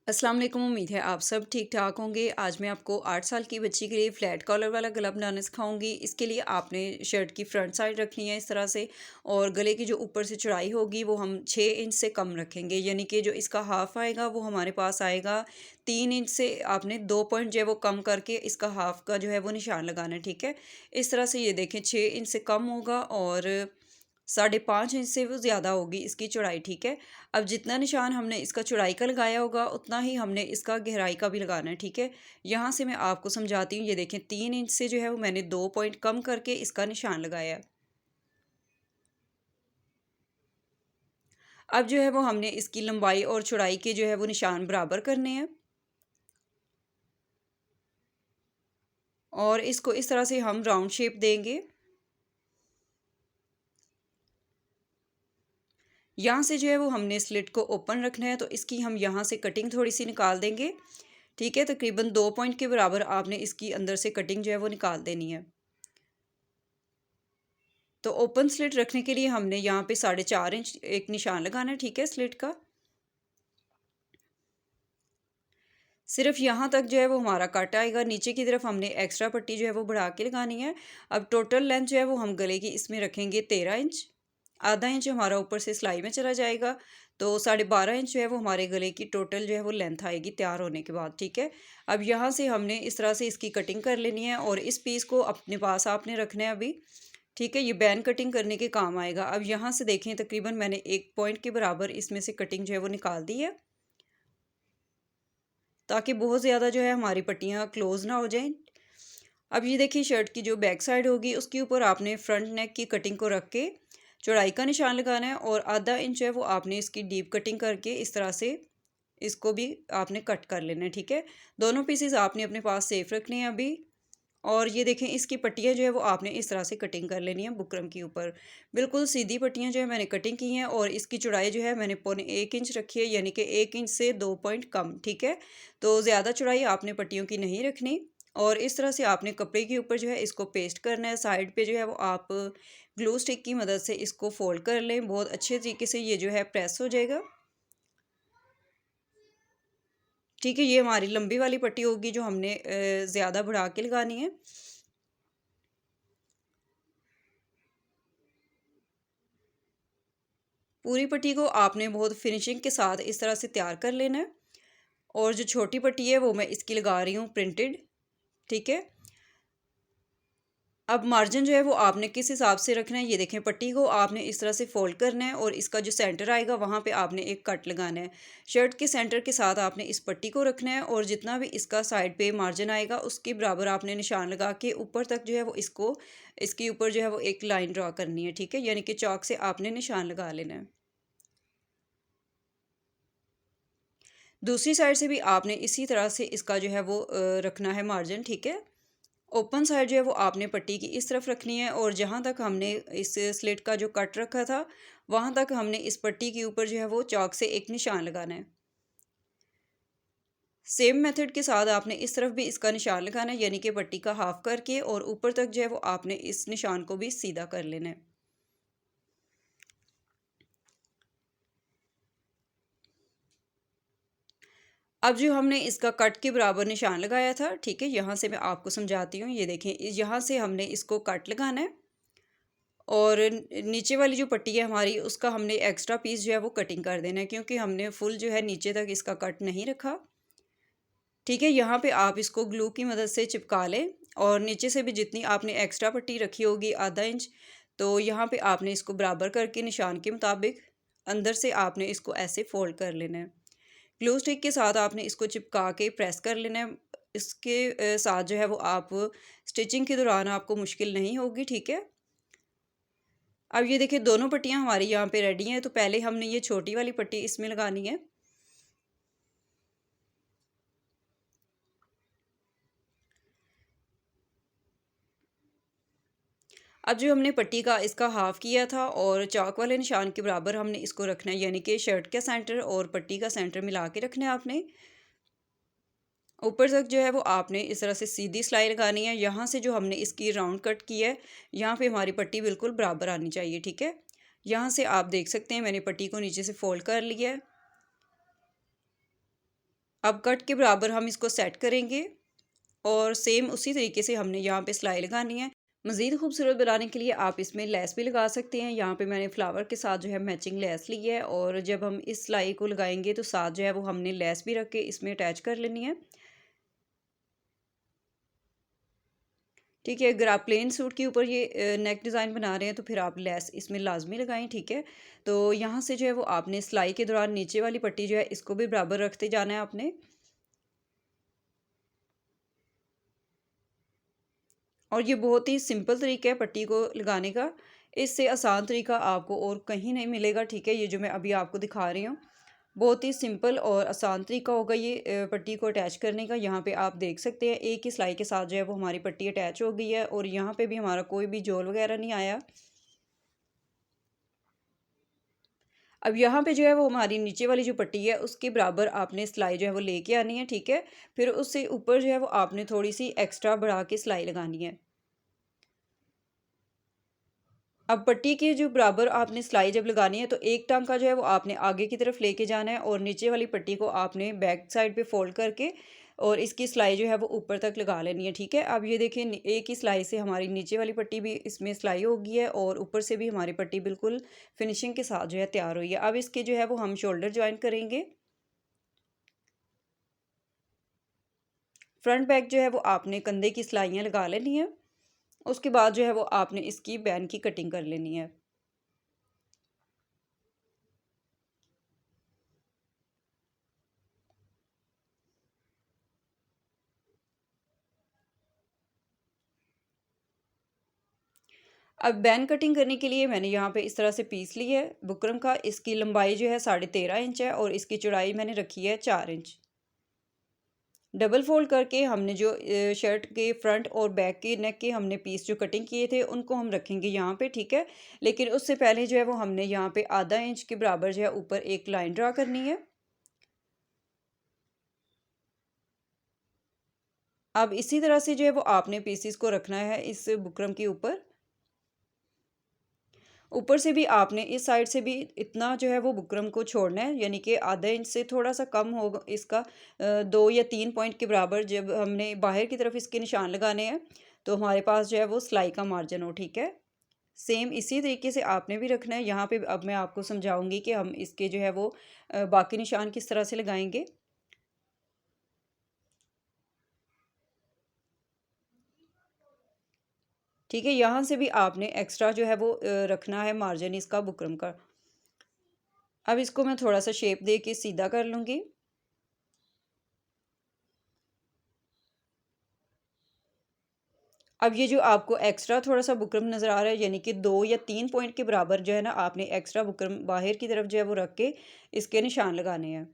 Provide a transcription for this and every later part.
अस्सलाम वालेकुम। उम्मीद है आप सब ठीक ठाक होंगे। आज मैं आपको 8 साल की बच्ची के लिए फ़्लैट कॉलर वाला गला बनाना सिखाऊंगी। इसके लिए आपने शर्ट की फ्रंट साइड रखनी है इस तरह से, और गले की जो ऊपर से चौड़ाई होगी वो हम 6 इंच से कम रखेंगे, यानी कि जो इसका हाफ़ आएगा वो हमारे पास आएगा 3 इंच से। आपने 2 पॉइंट जो है वो कम करके इसका हाफ़ का जो है वो निशान लगाना है, ठीक है। इस तरह से ये देखें 6 इंच से कम होगा और 5.5 इंच से वो ज़्यादा होगी इसकी चौड़ाई, ठीक है। अब जितना निशान हमने इसका चौड़ाई का लगाया होगा उतना ही हमने इसका गहराई का भी लगाना है, ठीक है। यहाँ से मैं आपको समझाती हूँ। ये देखें 3 इंच से जो है वो मैंने 2 पॉइंट कम करके इसका निशान लगाया है। अब जो है वो हमने इसकी लंबाई और चौड़ाई के जो है वो निशान बराबर करने हैं, और इसको इस तरह से हम राउंड शेप देंगे। यहाँ से जो है वो हमने स्लिट को ओपन रखना है, तो इसकी हम यहाँ से कटिंग थोड़ी सी निकाल देंगे, ठीक है। तकरीबन 2 पॉइंट के बराबर आपने इसकी अंदर से कटिंग जो है वो निकाल देनी है। तो ओपन स्लिट रखने के लिए हमने यहाँ पे 4.5 इंच एक निशान लगाना है, ठीक है, स्लिट का। सिर्फ यहाँ तक जो है वो हमारा कट आएगा। नीचे की तरफ हमने एक्स्ट्रा पट्टी जो है वो बढ़ा के लगानी है। अब टोटल लेंथ जो है वो हम गले की इसमें रखेंगे 13 इंच। आधा इंच हमारा ऊपर से सिलाई में चला जाएगा, तो 12.5 इंच जो है वो हमारे गले की टोटल जो है वो लेंथ आएगी तैयार होने के बाद, ठीक है। अब यहाँ से हमने इस तरह से इसकी कटिंग कर लेनी है, और इस पीस को अपने पास आपने रखना है अभी, ठीक है। ये बैन कटिंग करने के काम आएगा। अब यहाँ से देखें तकरीबन मैंने 1 पॉइंट के बराबर इसमें से कटिंग जो है वो निकाल दी है, ताकि बहुत ज़्यादा जो है हमारी पट्टियाँ क्लोज ना हो जाएं। अब ये देखिए शर्ट की जो बैक साइड होगी उसके ऊपर आपने फ्रंट नेक की कटिंग को रख के चौड़ाई का निशान लगाना है, और आधा इंच है वो आपने इसकी डीप कटिंग करके इस तरह से इसको भी आपने कट कर लेना है, ठीक है। दोनों पीसेस आपने अपने पास सेफ रखने हैं अभी। और ये देखें इसकी पट्टियाँ जो है वो आपने इस तरह से कटिंग कर लेनी है बुकरम के ऊपर। बिल्कुल सीधी पट्टियाँ जो है मैंने कटिंग की हैं, और इसकी चौड़ाई जो है मैंने 1.25 इंच रखी है, यानी कि 1 इंच से 2 पॉइंट कम, ठीक है। तो ज़्यादा चौड़ाई आपने पट्टियों की नहीं रखनी। और इस तरह से आपने कपड़े के ऊपर जो है इसको पेस्ट करना है। साइड पे जो है वो आप ग्लू स्टिक की मदद से इसको फोल्ड कर लें। बहुत अच्छे तरीके से ये जो है प्रेस हो जाएगा, ठीक है। ये हमारी लंबी वाली पट्टी होगी जो हमने ज़्यादा बढ़ा के लगानी है। पूरी पट्टी को आपने बहुत फिनिशिंग के साथ इस तरह से तैयार कर लेना है। और जो छोटी पट्टी है वो मैं इसकी लगा रही हूँ प्रिंटेड, ठीक है। अब मार्जिन जो है वो आपने किस हिसाब से रखना है, ये देखें पट्टी को आपने इस तरह से फोल्ड करना है, और इसका जो सेंटर आएगा वहाँ पे आपने एक कट लगाना है। शर्ट के सेंटर के साथ आपने इस पट्टी को रखना है, और जितना भी इसका साइड पे मार्जिन आएगा उसके बराबर आपने निशान लगा के ऊपर तक जो है वो इसको इसके ऊपर जो है वो एक लाइन ड्रा करनी है, ठीक है। यानी कि चौक से आपने निशान लगा लेना है। दूसरी साइड से भी आपने इसी तरह से इसका जो है वो रखना है मार्जिन, ठीक है। ओपन साइड जो है वो आपने पट्टी की इस तरफ रखनी है, और जहाँ तक हमने इस स्लिट का जो कट रखा था वहाँ तक हमने इस पट्टी के ऊपर जो है वो चौक से एक निशान लगाना है। सेम मेथड के साथ आपने इस तरफ भी इसका निशान लगाना है, यानी कि पट्टी का हाफ करके, और ऊपर तक जो है वो आपने इस निशान को भी सीधा कर लेना है। अब जो हमने इसका कट के बराबर निशान लगाया था, ठीक है, यहाँ से मैं आपको समझाती हूँ। ये देखें यहाँ से हमने इसको कट लगाना है, और नीचे वाली जो पट्टी है हमारी उसका हमने एक्स्ट्रा पीस जो है वो कटिंग कर देना है, क्योंकि हमने फुल जो है नीचे तक इसका कट नहीं रखा, ठीक है। यहाँ पे आप इसको ग्लू की मदद से चिपका लें, और नीचे से भी जितनी आपने एक्स्ट्रा पट्टी रखी होगी आधा इंच, तो यहाँ पे आपने इसको बराबर करके निशान के मुताबिक अंदर से आपने इसको ऐसे फोल्ड कर लेना है। ग्लू स्टिक के साथ आपने इसको चिपका के प्रेस कर लेना है। इसके साथ जो है वो आप स्टिचिंग के दौरान आपको मुश्किल नहीं होगी, ठीक है। अब ये देखिए दोनों पट्टियाँ हमारी यहाँ पे रेडी हैं, तो पहले हमने ये छोटी वाली पट्टी इसमें लगानी है। अब जो हमने पट्टी का इसका हाफ किया था, और चाक वाले निशान के बराबर हमने इसको रखना है, यानी कि शर्ट का सेंटर और पट्टी का सेंटर मिला के रखना है आपने। ऊपर तक जो है वो आपने इस तरह से सीधी सिलाई लगानी है। यहाँ से जो हमने इसकी राउंड कट की है, यहाँ पे हमारी पट्टी बिल्कुल बराबर आनी चाहिए, ठीक है। यहाँ से आप देख सकते हैं मैंने पट्टी को नीचे से फोल्ड कर लिया है। अब कट के बराबर हम इसको सेट करेंगे और सेम उसी तरीके से हमने यहाँ पे सिलाई लगानी है। मज़ीद खूबसूरत बनाने के लिए आप इसमें लेस भी लगा सकते हैं। यहाँ पे मैंने फ्लावर के साथ जो है मैचिंग लेस ली है और जब हम इस सिलाई को लगाएंगे तो साथ जो है वो हमने लेस भी रख के इसमें अटैच कर लेनी है। ठीक है, अगर आप प्लेन सूट के ऊपर ये नेक डिज़ाइन बना रहे हैं तो फिर आप लेस इसमें लाजमी लगाएं। ठीक है, तो यहाँ से जो है वो आपने सिलाई के दौरान नीचे वाली पट्टी जो है इसको भी बराबर रखते जाना है आपने। और ये बहुत ही सिंपल तरीका है पट्टी को लगाने का। इससे आसान तरीका आपको और कहीं नहीं मिलेगा। ठीक है, ये जो मैं अभी आपको दिखा रही हूँ बहुत ही सिंपल और आसान तरीका होगा ये पट्टी को अटैच करने का। यहाँ पे आप देख सकते हैं एक ही सिलाई के साथ जो है वो हमारी पट्टी अटैच हो गई है और यहाँ पे भी हमारा कोई भी जोल वगैरह नहीं आया। अब यहाँ पे जो है वो हमारी नीचे वाली जो पट्टी है उसके बराबर आपने सिलाई जो है वो लेके आनी है। ठीक है, फिर उससे ऊपर जो है वो आपने थोड़ी सी एक्स्ट्रा बढ़ा के सिलाई लगानी है। अब पट्टी के जो बराबर आपने सिलाई जब लगानी है तो एक टांका जो है वो आपने आगे की तरफ लेके जाना है और नीचे वाली पट्टी को आपने बैक साइड पे फोल्ड करके और इसकी सिलाई जो है वो ऊपर तक लगा लेनी है। ठीक है, अब ये देखें एक ही सिलाई से हमारी नीचे वाली पट्टी भी इसमें सिलाई हो गई है और ऊपर से भी हमारी पट्टी बिल्कुल फिनिशिंग के साथ जो है तैयार हुई है। अब इसके जो है वो हम शोल्डर ज्वाइन करेंगे। फ्रंट बैक जो है वो आपने कंधे की सिलाइयाँ लगा लेनी है। उसके बाद जो है वो आपने इसकी बैन की कटिंग कर लेनी है। अब बैन कटिंग करने के लिए मैंने यहाँ पे इस तरह से पीस ली है बुकरम का। इसकी लंबाई जो है 13.5 इंच है और इसकी चौड़ाई मैंने रखी है 4 इंच। डबल फोल्ड करके हमने जो शर्ट के फ्रंट और बैक के नेक के हमने पीस जो कटिंग किए थे उनको हम रखेंगे यहाँ पे। ठीक है, लेकिन उससे पहले जो है वो हमने यहाँ पे आधा इंच के बराबर जो है ऊपर एक लाइन ड्रा करनी है। अब इसी तरह से जो है वो आपने पीसीस को रखना है इस बुकरम के ऊपर। ऊपर से भी आपने इस साइड से भी इतना जो है वो बुकरम को छोड़ना है, यानी कि आधा इंच से थोड़ा सा कम होगा इसका 2 या 3 पॉइंट के बराबर जब हमने बाहर की तरफ इसके निशान लगाने हैं तो हमारे पास जो है वो सिलाई का मार्जिन हो। ठीक है, सेम इसी तरीके से आपने भी रखना है। यहाँ पे अब मैं आपको समझाऊंगी कि हम इसके जो है वो बाकी निशान किस तरह से लगाएंगे। ठीक है, यहाँ से भी आपने एक्स्ट्रा जो है वो रखना है मार्जिन इसका बुकरम का। अब इसको मैं थोड़ा सा शेप दे के सीधा कर लूँगी। अब ये जो आपको एक्स्ट्रा थोड़ा सा बुकरम नज़र आ रहा है यानी कि 2 या 3 पॉइंट के बराबर जो है ना आपने एक्स्ट्रा बुकरम बाहर की तरफ जो है वो रख के इसके निशान लगाने हैं।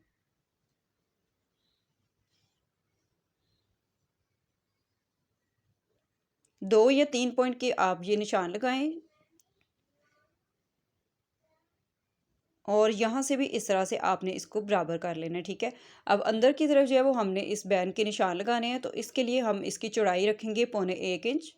2 या 3 पॉइंट के आप ये निशान लगाएं और यहाँ से भी इस तरह से आपने इसको बराबर कर लेना है। ठीक है, अब अंदर की तरफ जो है वो हमने इस बैन के निशान लगाने हैं तो इसके लिए हम इसकी चौड़ाई रखेंगे 1.25 इंच।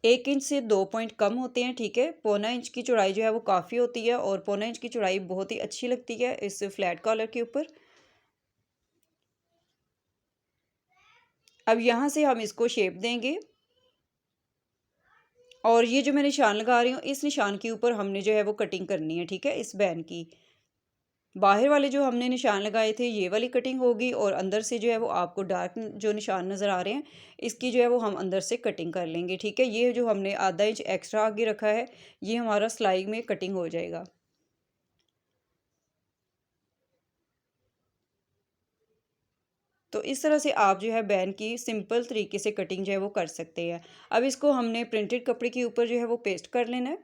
1 इंच से 2 पॉइंट कम होते हैं। ठीक है, 1.25 इंच की चौड़ाई जो है वो काफ़ी होती है और 1.25 इंच की चौड़ाई बहुत ही अच्छी लगती है इस फ्लैट कॉलर के ऊपर। अब यहाँ से हम इसको शेप देंगे और ये जो मैं निशान लगा रही हूँ इस निशान के ऊपर हमने जो है वो कटिंग करनी है। ठीक है, इस बैन की बाहर वाले जो हमने निशान लगाए थे ये वाली कटिंग होगी और अंदर से जो है वो आपको डार्क जो निशान नज़र आ रहे हैं इसकी जो है वो हम अंदर से कटिंग कर लेंगे। ठीक है, ये जो हमने आधा इंच एक्स्ट्रा आगे रखा है ये हमारा सिलाई में कटिंग हो जाएगा। तो इस तरह से आप जो है बैन की सिंपल तरीके से कटिंग जो है वो कर सकते हैं। अब इसको हमने प्रिंटेड कपड़े के ऊपर जो है वो पेस्ट कर लेना है।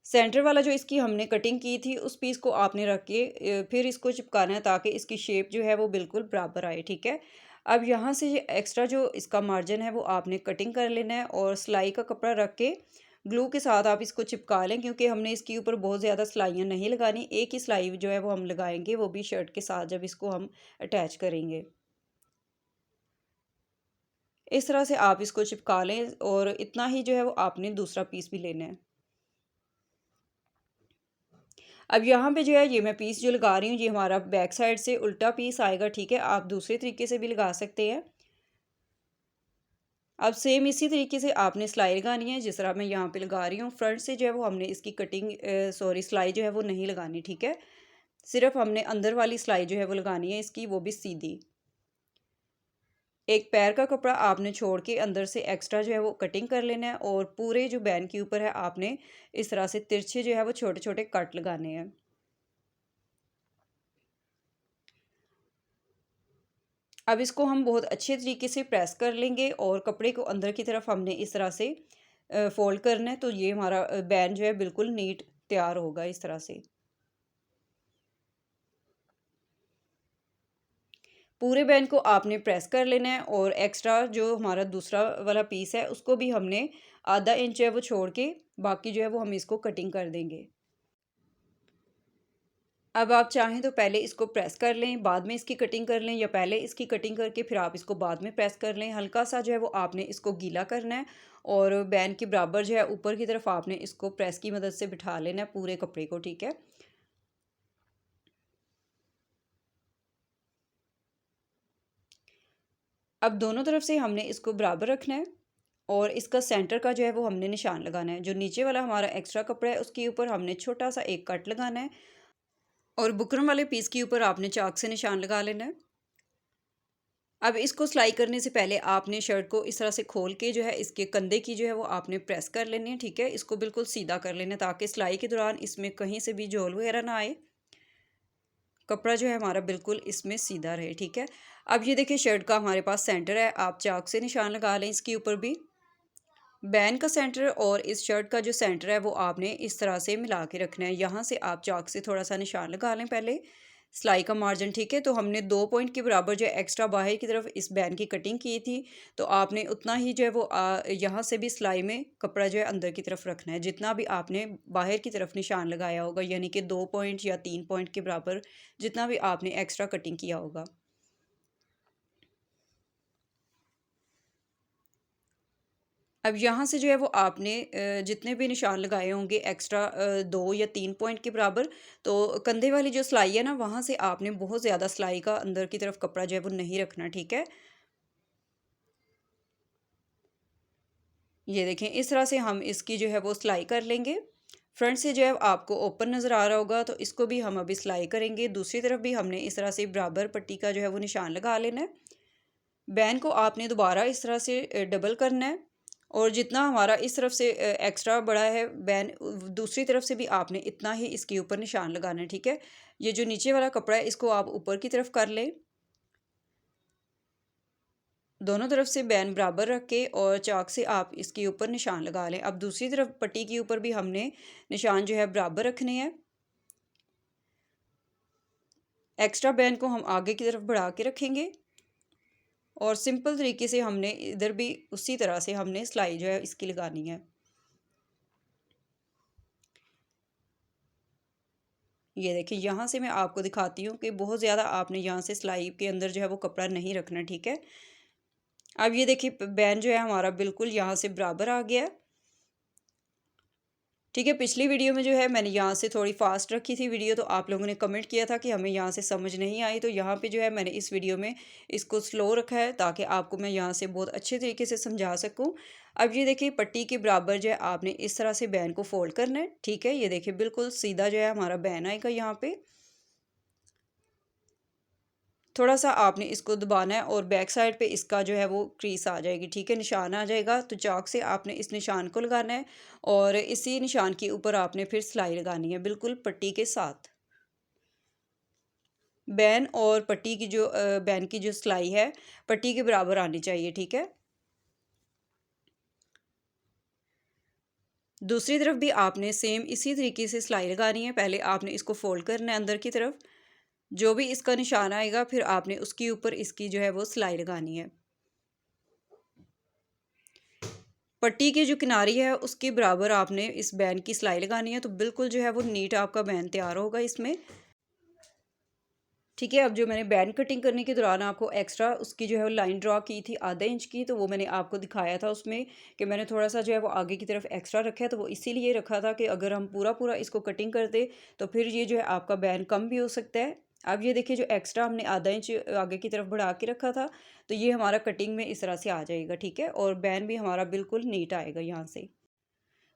सेंटर वाला जो इसकी हमने कटिंग की थी उस पीस को आपने रख के फिर इसको चिपकाना है ताकि इसकी शेप जो है वो बिल्कुल बराबर आए। ठीक है, अब यहाँ से ये एक्स्ट्रा जो इसका मार्जिन है वो आपने कटिंग कर लेना है और सिलाई का कपड़ा रख के ग्लू के साथ आप इसको चिपका लें क्योंकि हमने इसके ऊपर बहुत ज़्यादा सिलाइयाँ नहीं लगानी। एक ही सिलाई जो है वो हम लगाएंगे वो भी शर्ट के साथ जब इसको हम अटैच करेंगे। इस तरह से आप इसको चिपका लें और इतना ही जो है वो आपने दूसरा पीस भी लेना है। अब यहाँ पे जो है ये मैं पीस जो लगा रही हूँ, ये हमारा बैक साइड से उल्टा पीस आएगा, ठीक है। आप दूसरे तरीके से भी लगा सकते हैं। अब सेम इसी तरीके से आपने सिलाई लगानी है जिस तरह मैं यहाँ पे लगा रही हूँ। फ्रंट से जो है वो हमने इसकी कटिंग सिलाई जो है वो नहीं लगानी, ठीक है। सिर्फ हमने अंदर वाली सिलाई जो है वो लगानी है इसकी, वो भी सीधी। एक पैर का कपड़ा आपने छोड़ के अंदर से एक्स्ट्रा जो है वो कटिंग कर लेना है, और पूरे जो बैन के ऊपर है आपने इस तरह से तिरछे जो है वो छोटे छोटे कट लगाने हैं। अब इसको हम बहुत अच्छे तरीके से प्रेस कर लेंगे और कपड़े को अंदर की तरफ हमने इस तरह से फोल्ड करना है, तो ये हमारा बैन जो है बिल्कुल नीट तैयार होगा इस तरह से। पूरे बैन को आपने प्रेस कर लेना है, और एक्स्ट्रा जो हमारा दूसरा वाला पीस है उसको भी हमने आधा इंच है वो छोड़ के बाकी जो है वो हम इसको कटिंग कर देंगे। अब आप चाहें तो पहले इसको प्रेस कर लें, बाद में इसकी कटिंग कर लें, या पहले इसकी कटिंग करके फिर आप इसको बाद में प्रेस कर लें। हल्का सा जो है वो आपने इसको गीला करना है, और बैन के बराबर जो है ऊपर की तरफ आपने इसको प्रेस की मदद से बिठा लेना है पूरे कपड़े को, ठीक है। अब दोनों तरफ से हमने इसको बराबर रखना है, और इसका सेंटर का जो है वो हमने निशान लगाना है। जो नीचे वाला हमारा एक्स्ट्रा कपड़ा है उसके ऊपर हमने छोटा सा एक कट लगाना है, और बुकरम वाले पीस के ऊपर आपने चाक से निशान लगा लेना है। अब इसको सिलाई करने से पहले आपने शर्ट को इस तरह से खोल के जो है इसके कंधे की जो है वो आपने प्रेस कर लेनी है, ठीक है। इसको बिल्कुल सीधा कर लेना है ताकि सिलाई के दौरान इसमें कहीं से भी झोल वगैरह ना आए, कपड़ा जो है हमारा बिल्कुल इसमें सीधा रहे, ठीक है। अब ये देखिए शर्ट का हमारे पास सेंटर है, आप चाक से निशान लगा लें इसके ऊपर भी। बैन का सेंटर और इस शर्ट का जो सेंटर है वो आपने इस तरह से मिला के रखना है। यहाँ से आप चाक से थोड़ा सा निशान लगा लें पहले, सिलाई का मार्जिन, ठीक है। तो हमने 2 पॉइंट के बराबर जो एक्स्ट्रा बाहर की तरफ इस बैन की कटिंग की थी, तो आपने उतना ही जो है वो यहाँ से भी सिलाई में कपड़ा जो है अंदर की तरफ रखना है, जितना भी आपने बाहर की तरफ निशान लगाया होगा, यानी कि 2 पॉइंट या 3 पॉइंट के बराबर जितना भी आपने एक्स्ट्रा कटिंग किया होगा। अब यहाँ से जो है वो आपने जितने भी निशान लगाए होंगे एक्स्ट्रा 2 या 3 पॉइंट के बराबर, तो कंधे वाली जो सिलाई है ना वहाँ से आपने बहुत ज़्यादा सिलाई का अंदर की तरफ कपड़ा जो है वो नहीं रखना, ठीक है। ये देखें इस तरह से हम इसकी जो है वो सिलाई कर लेंगे। फ्रंट से जो है आपको ओपन नज़र आ रहा होगा, तो इसको भी हम अभी सिलाई करेंगे। दूसरी तरफ भी हमने इस तरह से बराबर पट्टी का जो है वो निशान लगा लेना है। बैन को आपने दोबारा इस तरह से डबल करना है, और जितना हमारा इस तरफ से एक्स्ट्रा बड़ा है बैन, दूसरी तरफ से भी आपने इतना ही इसके ऊपर निशान लगाना है, ठीक है। ये जो नीचे वाला कपड़ा है इसको आप ऊपर की तरफ कर लें, दोनों तरफ से बैन बराबर रख के, और चाक से आप इसके ऊपर निशान लगा लें। अब दूसरी तरफ पट्टी के ऊपर भी हमने निशान जो है बराबर रखने हैं। एक्स्ट्रा बैन को हम आगे की तरफ बढ़ा के रखेंगे, और सिंपल तरीके से हमने इधर भी उसी तरह से हमने सिलाई जो है इसकी लगानी है। ये देखिए यहाँ से मैं आपको दिखाती हूँ कि बहुत ज़्यादा आपने यहाँ से सिलाई के अंदर जो है वो कपड़ा नहीं रखना, ठीक है। अब ये देखिए बैन जो है हमारा बिल्कुल यहाँ से बराबर आ गया है, ठीक है। पिछली वीडियो में जो है मैंने यहाँ से थोड़ी फास्ट रखी थी वीडियो, तो आप लोगों ने कमेंट किया था कि हमें यहाँ से समझ नहीं आई, तो यहाँ पे जो है मैंने इस वीडियो में इसको स्लो रखा है ताकि आपको मैं यहाँ से बहुत अच्छे तरीके से समझा सकूँ। अब ये देखिए पट्टी के बराबर जो है आपने इस तरह से बैन को फोल्ड करना है, ठीक है। ये देखिए बिल्कुल सीधा जो है हमारा बैन आएगा यहाँ पे। थोड़ा सा आपने इसको दबाना है, और बैक साइड पे इसका जो है वो क्रीस आ जाएगी, ठीक है, निशान आ जाएगा। तो चाक से आपने इस निशान को लगाना है, और इसी निशान के ऊपर आपने फिर सिलाई लगानी है बिल्कुल पट्टी के साथ। बैन और पट्टी की जो बैन की जो सिलाई है पट्टी के बराबर आनी चाहिए, ठीक है। दूसरी तरफ भी आपने सेम इसी तरीके से सिलाई लगानी है। पहले आपने इसको फोल्ड करना है अंदर की तरफ, जो भी इसका निशान आएगा फिर आपने उसके ऊपर इसकी जो है वो सिलाई लगानी है। पट्टी की जो किनारी है उसके बराबर आपने इस बैन की सिलाई लगानी है, तो बिल्कुल जो है वो नीट आपका बैन तैयार होगा इसमें। ठीक है, अब जो मैंने बैंड कटिंग करने के दौरान आपको एक्स्ट्रा उसकी जो है वो लाइन ड्रा की थी आधा इंच की, तो वो मैंने आपको दिखाया था उसमें कि मैंने थोड़ा-सा जो है वो आगे की तरफ एक्स्ट्रा रखा है, तो वो इसीलिए रखा था कि अगर हम पूरा-पूरा इसको कटिंग करते तो फिर ये जो है आपका बैंड कम भी हो सकता है। अब ये देखिए जो एक्स्ट्रा हमने आधा इंच आगे की तरफ बढ़ा के रखा था, तो ये हमारा कटिंग में इस तरह से आ जाएगा, ठीक है? और बैंड भी हमारा बिल्कुल नीट आएगा यहाँ से।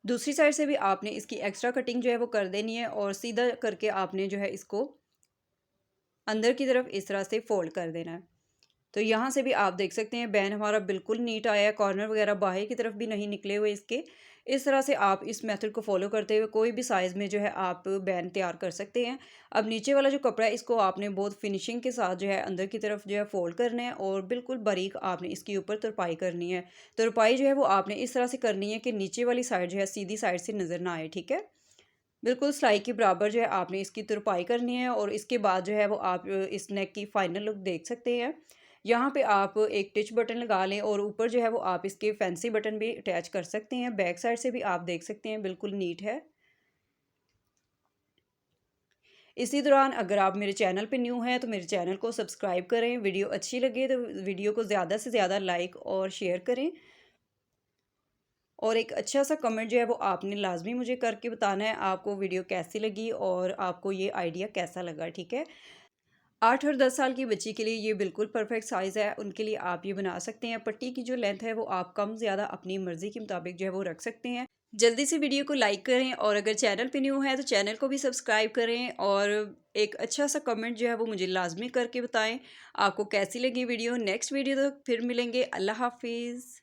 दूसरी साइड से भी आपने इसकी एक्स्ट्रा कटिंग जो है वो कर देनी है और सीधा करके आपने जो है इसको अंदर की तरफ इस तरह से फ़ोल्ड कर देना है। तो यहाँ से भी आप देख सकते हैं बैन हमारा बिल्कुल नीट आया है, कॉर्नर वगैरह बाहर की तरफ भी नहीं निकले हुए इसके। इस तरह से आप इस मेथड को फॉलो करते हुए कोई भी साइज़ में जो है आप बैन तैयार कर सकते हैं। अब नीचे वाला जो कपड़ा है इसको आपने बहुत फिनिशिंग के साथ जो है अंदर की तरफ जो है फ़ोल्ड करना है और बिल्कुल बारीक आपने इसके ऊपर तुरपाई करनी है। तुरपाई जो है वो आपने इस तरह से करनी है कि नीचे वाली साइड जो है सीधी साइड से नज़र ना आए, ठीक है? बिल्कुल सिलाई के बराबर जो है आपने इसकी तुरपाई करनी है और इसके बाद जो है वो आप इस नेक की फाइनल लुक देख सकते हैं। यहाँ पे आप एक टिच बटन लगा लें और ऊपर जो है वो आप इसके फैंसी बटन भी अटैच कर सकते हैं। बैक साइड से भी आप देख सकते हैं बिल्कुल नीट है। इसी दौरान अगर आप मेरे चैनल पे न्यू हैं तो मेरे चैनल को सब्सक्राइब करें। वीडियो अच्छी लगे तो वीडियो को ज़्यादा से ज़्यादा लाइक और शेयर करें। और एक अच्छा सा कमेंट जो है वो आपने लाज़मी मुझे करके बताना है आपको वीडियो कैसी लगी और आपको ये आइडिया कैसा लगा, ठीक है? 8 और 10 साल की बच्ची के लिए ये बिल्कुल परफेक्ट साइज़ है, उनके लिए आप ये बना सकते हैं। पट्टी की जो लेंथ है वो आप कम ज़्यादा अपनी मर्ज़ी के मुताबिक जो है वो रख सकते हैं। जल्दी से वीडियो को लाइक करें और अगर चैनल पे न्यू है तो चैनल को भी सब्सक्राइब करें और एक अच्छा सा कमेंट जो है वो मुझे लाज़मी करके बताएं आपको कैसी लगी वीडियो। नेक्स्ट वीडियो तक फिर मिलेंगे। अल्लाह हाफ़िज़।